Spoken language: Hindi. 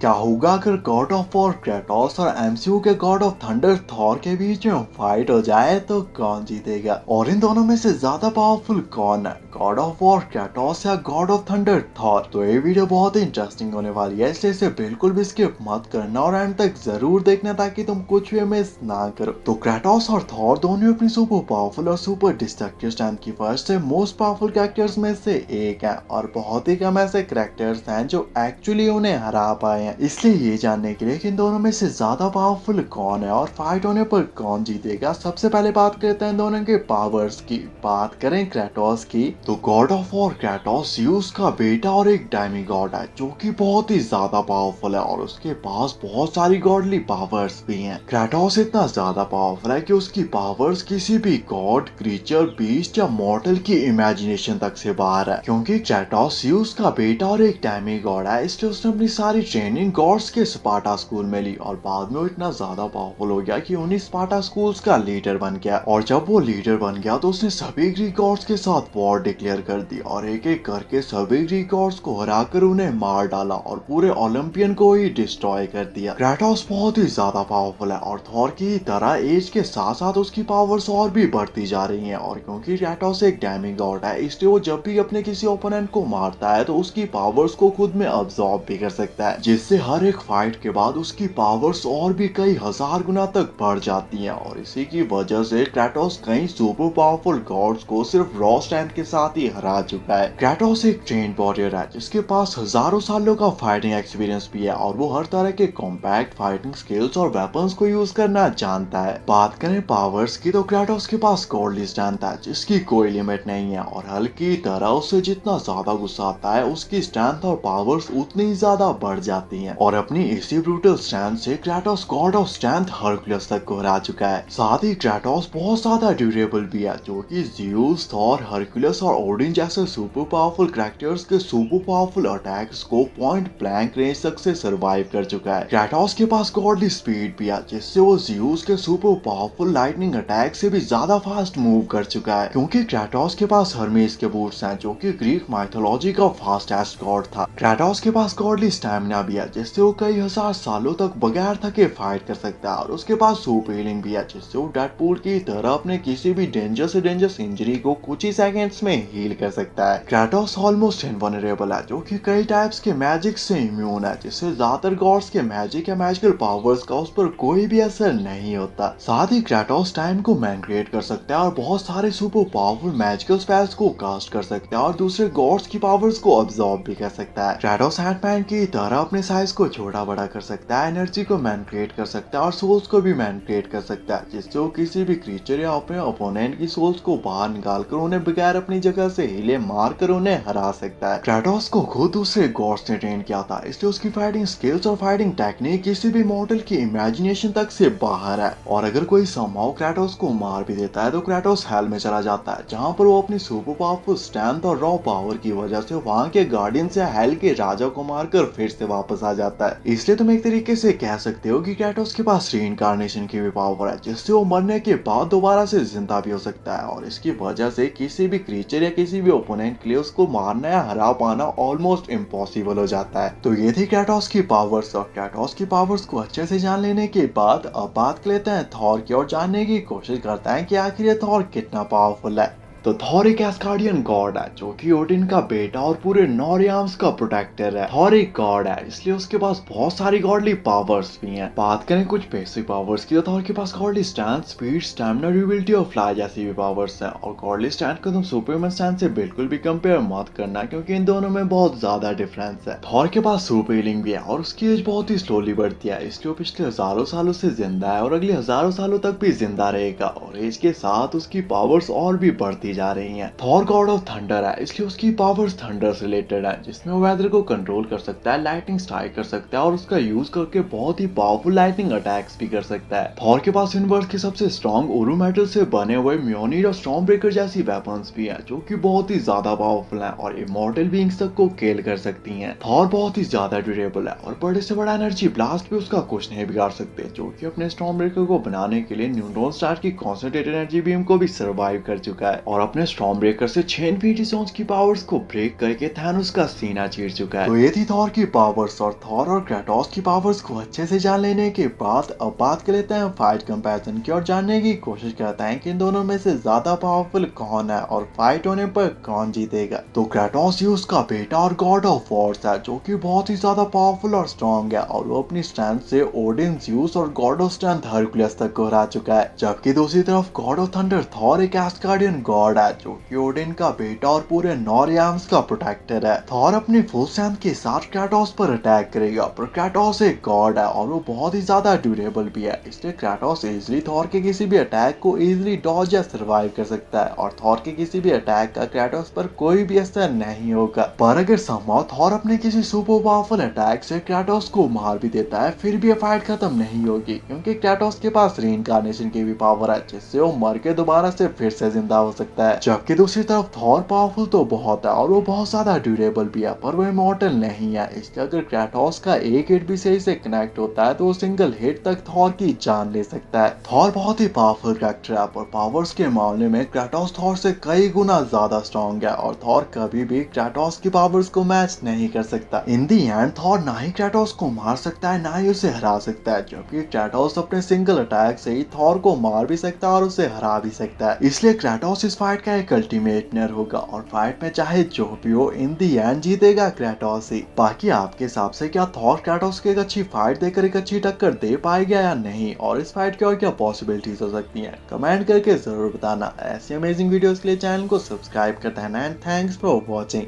क्या होगा अगर गॉड ऑफ वॉर क्रेटोस और एमसीयू के गॉड ऑफ थंडर थॉर के बीच में फाइट हो जाए तो कौन जीतेगा, और इन दोनों में से ज्यादा पावरफुल कौन है, गॉड ऑफ वॉर क्रेटोस या गॉड ऑफ थंडर थॉर। तो ये वीडियो बहुत ही इंटरेस्टिंग होने वाली है, इसलिए इसे बिल्कुल भी स्किप मत करना और एंड तक जरूर देखना ताकि तुम कुछ भी मिस ना करो। तो क्रेटोस और थॉर दोनों अपनी सुपर पावरफुल और सुपर डिस्ट्रक्टिव स्ट्रेंथ की वजह से मोस्ट पावरफुल कैरेक्टर्स में से एक है, और बहुत ही कम ऐसे कैरेक्टर्स हैं जो एक्चुअली उन्हें हरा पाए हैं। इसलिए ये जानने के लिए कि इन दोनों में से ज्यादा पावरफुल कौन है और फाइट होने पर कौन जीतेगा, सबसे पहले बात करते हैं दोनों के पावर्स की। बात करें क्रेटोस की तो God of war Kratos Zeus का बेटा और एक डायमी गॉड है जो कि बहुत ही ज्यादा पावरफुल है और उसके पास बहुत सारी गॉडली पावर्स भी हैं। क्रेटोस इतना ज्यादा पावरफुल है कि उसकी पावर्स किसी भी गॉड, क्रीचर, बीस्ट या मॉर्टल की इमेजिनेशन तक से बाहर है। क्योंकि क्रेटोस ज़्यूस का बेटा और एक डायमी गॉड है, इसलिए उसने अपनी सारी ट्रेनिंग गॉड्स के स्पार्टा स्कूल में ली और बाद में वो इतना ज्यादा पावरफुल हो गया कि उन्हीं स्पार्टा स्कूल्स का लीडर बन गया। और जब वो लीडर बन गया तो उसने सभी ग्रीक गॉड्स के साथ वॉर डिक्लेयर कर दी और एक एक करके सभी ग्रीक गॉड्स को हराकर उन्हें मार डाला और पूरे ओलंपियन को ही डिस्ट्रॉय कर दिया। क्रेटोस बहुत ही ज्यादा पावरफुल है और थॉर की तरह एज के साथ साथ उसकी पावर्स और भी बढ़ती जा रही हैं। और क्योंकि क्रेटोस एक डायमी गॉड है, इसलिए वो जब भी अपने किसी ओपोनेंट को मारता है तो उसकी पावर्स को खुद में अब्सॉर्ब भी कर सकता है, जिससे हर एक फाइट के बाद उसकी पावर्स और भी कई हजार गुना तक बढ़ जाती हैं। और इसी की वजह से क्रेटोस कई सुपर पावरफुल गॉड्स को सिर्फ रॉ स्ट्रेंथ के साथ ही हरा चुका है। क्रेटोस एक ट्रेन वॉरियर है जिसके पास हजारों सालों का फाइटिंग एक्सपीरियंस भी है और वो हर तरह के कॉम्पैक्ट फाइटिंग स्किल्स और वेपन्स को यूज करना जानता है। बात करें पावर्स की तो क्रेटोस के पास गॉडली स्ट्रेंथ है जिसकी कोई लिमिट नहीं है और हल्क की तरह उससे जितना ज्यादा गुस्सा आता है उसकी स्ट्रेंथ और पावर्स उतनी ही ज्यादा बढ़ जाती हैं। और अपनी इसी ब्रूटल स्ट्रेंथ से क्रेटोस गॉड ऑफ स्ट्रेंथ हरक्युलस तक को हरा चुका है। साथ ही क्रेटोस बहुत ज्यादा ड्यूरेबल भी है जो कि ज़्यूस, थॉर, हरक्युलस और ओडिन जैसे सुपर पावरफुल कैरेक्टर्स के सुपर पावरफुल अटैक्स को पॉइंट ब्लैंक रेंज तक से सरवाइव कर चुका है। क्रेटोस के पास गॉडली स्पीड भी है जिससे वो ज़्यूस के सुपर पावरफुल लाइटनिंग अटैक से भी ज्यादा फास्ट मूव कर चुका है। क्योंकि क्रेटोस के पास हर्मेस के बूट्स हैं जो कि ग्रीक माइथोलॉजी का फास्टेस्ट गॉड था। क्रेटोस के पास गॉडली स्टैमिना भी है जिससे वो कई हजार सालों तक बगैर थके फाइट कर सकता है और उसके पास सुपर हीलिंग भी है जिससे वो डेडपूल की तरह अपने किसी भी डेंजर से डेंजरस इंजरी को कुछ ही सेकंड्स में हील कर सकता है। क्रेटोस ऑलमोस्ट इनवल्नरेबल है जो कि कई टाइप्स के मैजिक से इम्यून है जिससे ज्यादातर गॉड्स के मैजिक या मैजिकल पावर्स का उस पर कोई भी असर नहीं होता। साथ ही क्रेटोस टाइम को मैनिपुलेट कर सकता है और बहुत सारे सुपर पावरफुल मैजिकल स्पेल्स को कास्ट कर सकता है और दूसरे गॉड्स की पावर्स को अब्सॉर्ब भी कर सकता है। क्रेटोस हैंडमैन की तरह अपने साइज को छोटा बड़ा कर सकता है, एनर्जी को मैनिपुलेट कर सकता है और सोल्स को भी मैनिपुलेट कर सकता है जिससे वो किसी भी क्रीचर या अपने ओपोनेंट की सोल्स को बाहर निकाल कर उन्हें बगैर अपनी जगह से हिले मार कर उन्हें हरा सकता है। क्रेटोस को खुद दूसरे गॉड्स ने ट्रेन किया था, इसलिए उसकी फाइटिंग स्किल्स और फाइटिंग टेक्निक किसी भी मॉडल की इमेजिनेशन तक से बाहर है। और अगर कोई समहाउ क्रेटोस को मार भी देता है तो क्रेटोस हेल में चला जाता है जहाँ पर वो अपनी सुपर पावरफुल स्ट्रेंथ और रॉ पावर की वजह से वहाँ के गार्डियन से हेल के राजा को मारकर फिर से वापस आ जाता है। इसलिए तुम एक तरीके से कह सकते हो कि क्रेटोस के पास रीइंकार्नेशन की भी पावर है जिससे वो मरने के बाद दोबारा से जिंदा भी हो सकता है और इसकी वजह से किसी भी क्रीचर या किसी भी ओपोनेंट के लिए उसको मारना या हरा पाना ऑलमोस्ट इम्पॉसिबल हो जाता है। तो ये थी क्रेटोस की पावर्स और क्रेटोस की पावर्स को अच्छे से जान लेने के बाद अब बात कर लेते हैं थॉर की और जानने की कोशिश करते हैं कि आखिर ये थॉर कितना पावरफुल है। तो थॉर एक एस्गार्डियन गॉड है जो कि ओडिन का बेटा और पूरे नॉर्डियम्स का प्रोटेक्टर है। थॉर एक गॉड है इसलिए उसके पास बहुत सारी गॉडली पावर्स भी हैं। बात करें कुछ बेसिक पावर्स की तो थॉर के पास godly strength, speed, stamina, durability और फ्लाई जैसी भी पावर्स हैं। और गॉडली स्ट्रेंथ को तुम सुपरमैन स्ट्रेंथ से बिल्कुल भी कंपेयर मत करना क्योंकि इन दोनों में बहुत ज्यादा डिफरेंस है। थॉर के पास सुपर हीलिंग भी है और उसकी एज बहुत ही स्लोली बढ़ती है, इसलिए वो पिछले हजारों सालों से जिंदा है और अगले हजारों सालों तक भी जिंदा रहेगा और एज के साथ उसकी पावर्स और भी बढ़ती जा रही हैं। थॉर गॉड ऑफ थंडर है इसलिए उसकी पावर्स थंडर से रिलेटेड है जिसमें वो वेदर को कंट्रोल कर सकता है, लाइटनिंग स्ट्राइक कर सकता है और उसका यूज करके बहुत ही पावरफुल लाइटनिंग अटैक्स भी कर सकता है। थॉर के पास यूनिवर्स के सबसे स्ट्रॉन्ग ओरू मेटल से बने हुए म्योनिर और स्टॉर्म ब्रेकर जैसी वेपन्स भी हैं जो कि बहुत ही ज्यादा पावरफुल हैं और इमॉर्टल बीइंग्स तक को किल कर सकती हैं। थॉर बहुत ही ज्यादा ड्यूरेबल है और बड़े से बड़ा एनर्जी ब्लास्ट भी उसका कुछ नहीं बिगाड़ सकते जो कि अपने स्टॉर्म ब्रेकर को बनाने के लिए न्यूट्रॉन स्टार की कॉन्सेंट्रेटेड एनर्जी बीम को भी सर्वाइव कर चुका है। और थॉर अपने स्टॉर्म ब्रेकर से 6 इन्फिनिटी स्टोन्स की पावर्स को ब्रेक करके थानोस का सीना चीर चुका है। तो ये थी थॉर की पावर्स, और थॉर और क्रेटोस की पावर्स को अच्छे से जान लेने के बाद अब बात कर लेते हैं फाइट कंपैरिजन की और जानने की कोशिश करते हैं कि इन दोनों में से ज्यादा पावरफुल कौन है और फाइट होने पर कौन जीतेगा। तो क्रेटोस यूज का बेटा और गॉड ऑफ वॉर्स है, जो कि बहुत ही ज्यादा पावरफुल और स्ट्रॉन्ग है, और वो अपनी स्ट्रेंथ से ओडिन, ज़्यूस और गॉड ऑफ स्ट्रेंथ हरकुलस तक को हरा चुका है। जबकि दूसरी तरफ गॉड ऑफ थंडर थॉर एक एस्गार्डियन गॉड है, जो कि ओडिन का बेटा और पूरे 9 रियाम्स का प्रोटेक्टर है। थॉर अपनी फुल स्ट्रेंथ के साथ क्रेटोस पर अटैक करेगा, पर क्रेटोस एक गॉड है और वो बहुत ही ज्यादा ड्यूरेबल भी है, इसलिए क्रेटोस इजिली थॉर के किसी भी अटैक को इजिली डॉज या सर्वाइव कर सकता है, और थॉर के किसी भी अटैक का क्रेटोस पर कोई भी असर नहीं होगा। पर अगर समहाउ थॉर अपने किसी सुपर पावरफुल अटैक से क्रेटोस को मार भी देता है, फिर भी ये फाइट खत्म नहीं होगी, क्योंकि क्रेटोस के पास रीइंकार्नेशन की भी पावर है, जिससे वो मर के दोबारा से फिर से जिंदा हो सकता है। जबकि दूसरी तरफ थॉर पावरफुल तो बहुत है और वो बहुत ज्यादा ड्यूरेबल भी है, पर वो इमॉर्टल नहीं है, इसलिए अगर क्रेटोस का एक हिट भी सही से कनेक्ट होता है तो वो सिंगल हिट तक थॉर की जान ले सकता है। थॉर बहुत ही पावरफुल कैरेक्टर है, पर पावर्स के मामले में क्रेटोस थॉर से कई गुना ज्यादा स्ट्रॉन्ग है, और थॉर कभी भी क्रेटोस की पावर्स को मैच नहीं कर सकता। इन दी एंड थॉर ना ही क्रेटोस को मार सकता है, ना ही उसे हरा सकता है, जबकि क्रेटोस अपने सिंगल अटैक से ही थॉर को मार भी सकता है और उसे हरा भी सकता है। इसलिए क्रेटोस इस फाइट का एक अल्टीमेट विनर होगा, और फाइट में चाहे जो भी हो, इन दी एंड जीतेगा क्रेटोस ही। बाकी आपके हिसाब से क्या थॉर क्रेटोस की एक अच्छी फाइट देकर एक अच्छी टक्कर दे पाएगा या नहीं, और इस फाइट की और क्या पॉसिबिलिटीज हो सकती हैं, कमेंट करके जरूर बताना। ऐसी अमेजिंग वीडियोस के लिए चैनल को सब्सक्राइब करते हैं एंड थैंक्स फॉर वॉचिंग।